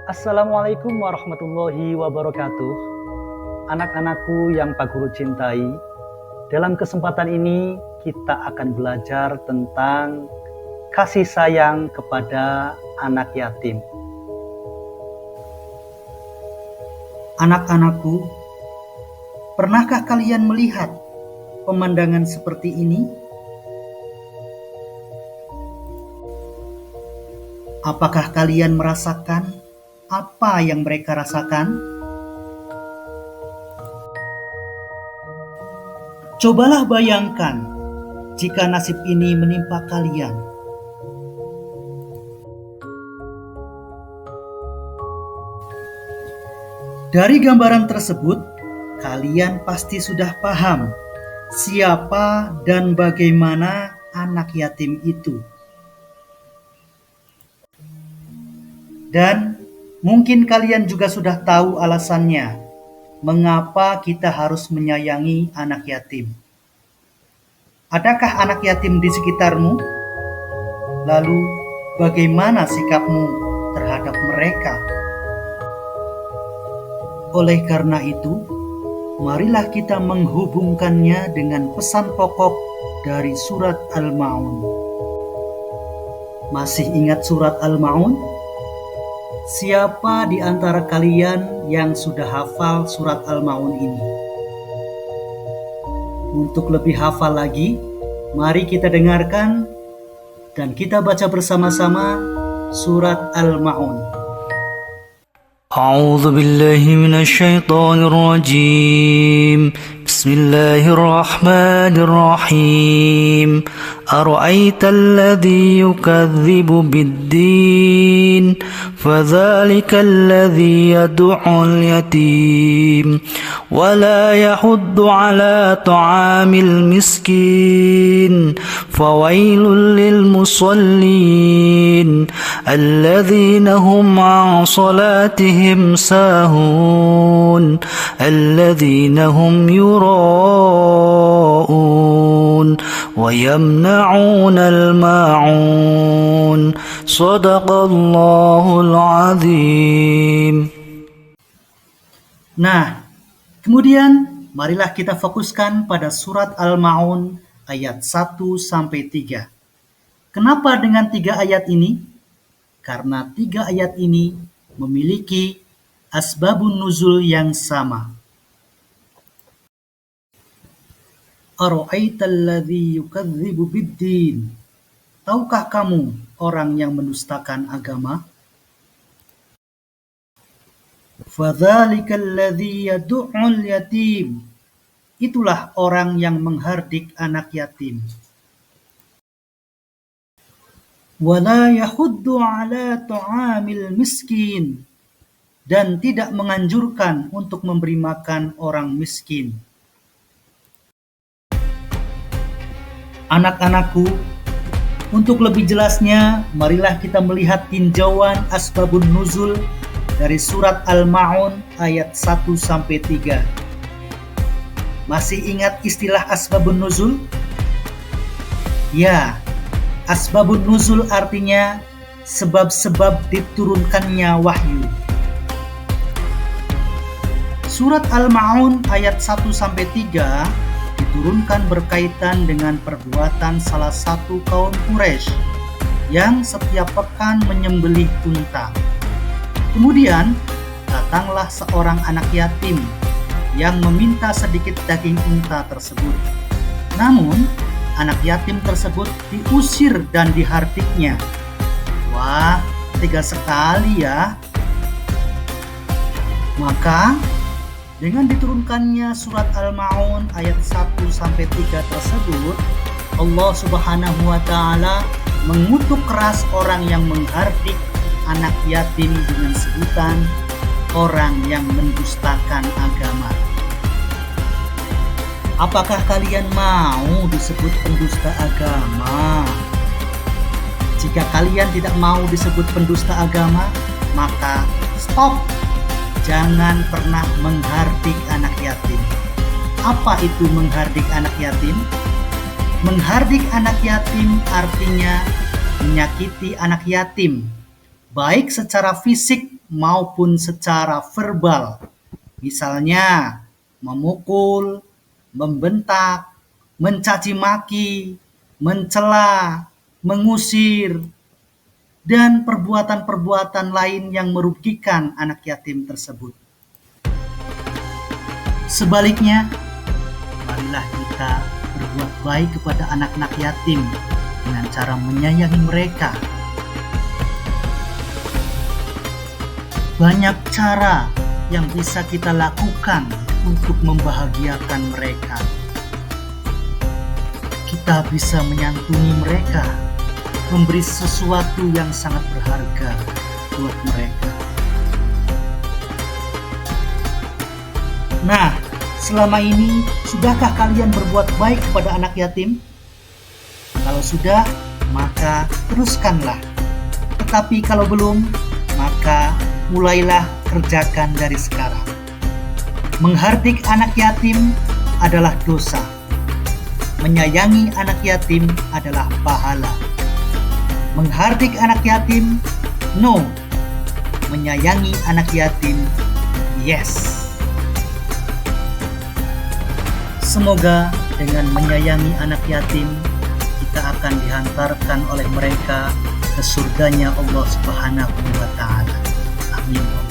Assalamualaikum warahmatullahi wabarakatuh. Anak-anakku yang Pak Guru cintai, dalam kesempatan ini kita akan belajar tentang kasih sayang kepada anak yatim. Anak-anakku, pernahkah kalian melihat pemandangan seperti ini? Apakah kalian merasakan apa yang mereka rasakan? Cobalah bayangkan jika nasib ini menimpa kalian. Dari gambaran tersebut, kalian pasti sudah paham siapa dan bagaimana anak yatim itu. Dan mungkin kalian juga sudah tahu alasannya mengapa kita harus menyayangi anak yatim. Adakah anak yatim di sekitarmu? Lalu, bagaimana sikapmu terhadap mereka? Oleh karena itu, marilah kita menghubungkannya dengan pesan pokok dari surat Al-Ma'un. Masih ingat surat Al-Ma'un? Siapa di antara kalian yang sudah hafal surat Al-Ma'un ini? Untuk lebih hafal lagi, mari kita dengarkan dan kita baca bersama-sama surat Al-Ma'un. أعوذ بالله من الشيطان الرجيم بسم الله الرحمن الرحيم أرأيت الذي يكذب بالدين فذلك الذي يدعو اليتيم ولا يحض على طعام المسكين فويل للمصلين الذين هم عن صلاتهم ساهون الذين هم يراءون ويمنعون الماعون صدق الله العظيم. Nah, kemudian marilah kita fokuskan pada surat Al-Ma'un ayat 1-3. Kenapa dengan 3 ayat ini? Karena 3 ayat ini memiliki asbabun nuzul yang sama. Ara'aital ladzi yukadzibu biddin. Tahukah kamu orang yang mendustakan agama? Fadzalikal ladzi yad'ul yatim. Itulah orang yang menghardik anak yatim. Wala yahuddu ala ta'amil miskin. Dan tidak menganjurkan untuk memberi makan orang miskin. Anak-anakku, untuk lebih jelasnya, marilah kita melihat tinjauan asbabun nuzul dari surat Al-Ma'un ayat 1-3. Masih ingat istilah asbabun nuzul? Ya, asbabun nuzul artinya sebab-sebab diturunkannya wahyu. Surat Al-Ma'un ayat 1-3 diturunkan berkaitan dengan perbuatan salah satu kaum Quraisy yang setiap pekan menyembelih unta. Kemudian datanglah seorang anak yatim yang meminta sedikit daging unta tersebut. Namun anak yatim tersebut diusir dan dihardiknya. Wah, tega sekali ya. Maka dengan diturunkannya surat Al-Ma'un ayat 1-3 tersebut, Allah Subhanahu wa Ta'ala mengutuk keras orang yang menghardik anak yatim dengan sebutan orang yang mendustakan agama. Apakah kalian mau disebut pendusta agama? Jika kalian tidak mau disebut pendusta agama, maka stop. Jangan pernah menghardik anak yatim. Apa itu menghardik anak yatim? Menghardik anak yatim artinya menyakiti anak yatim, baik secara fisik maupun secara verbal. Misalnya, memukul, membentak, mencaci maki, mencela, mengusir, dan perbuatan-perbuatan lain yang merugikan anak yatim tersebut. Sebaliknya, marilah kita berbuat baik kepada anak-anak yatim dengan cara menyayangi mereka. Banyak cara yang bisa kita lakukan untuk membahagiakan mereka. Kita bisa menyantuni mereka, memberi sesuatu yang sangat berharga buat mereka. Nah, selama ini sudahkah kalian berbuat baik kepada anak yatim? Kalau sudah, maka teruskanlah. Tetapi kalau belum, maka mulailah kerjakan dari sekarang. Menghardik anak yatim adalah dosa. Menyayangi anak yatim adalah pahala. Menghardik anak yatim, no. Menyayangi anak yatim, yes. Semoga dengan menyayangi anak yatim, kita akan dihantarkan oleh mereka ke surganya Allah Subhanahu wa Ta'ala. Amin.